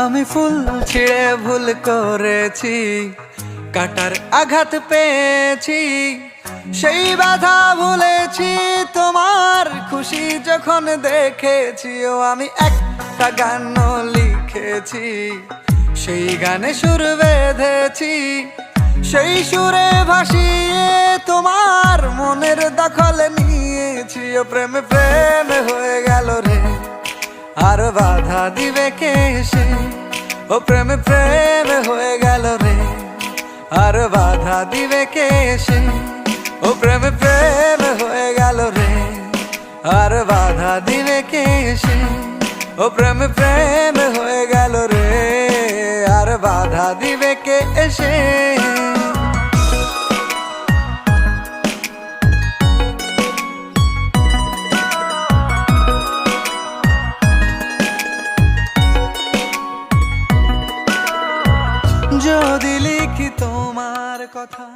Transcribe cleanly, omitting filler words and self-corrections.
আমি ফুল ছিঁড়ে ভুল করেছি, কাটার আঘাত পেয়েছি, সেই বাধা ভুলেছি তোমার খুশি যখন দেখেছি। ও আমি একটা গান লিখেছি, সেই গানে সুর বেঁধেছি, সেই সুরে ভাসিয়ে তোমার মনের দখল নিয়েছি। ও প্রেমে প্রেমে হয়ে গেল রে, আর বাধা দিবে কে সে? ও প্রেমে প্রেমে হয়ে গেল রে, আর বাধা দিবে কে সে? ও প্রেমে প্রেমে হয়ে গেল রে, আর বাধা দিবে কে সে? ও প্রেমে প্রেমে হয়ে গেল রে, আর বাধা দিবে কে এসে? যদি লিখি তোমার কথা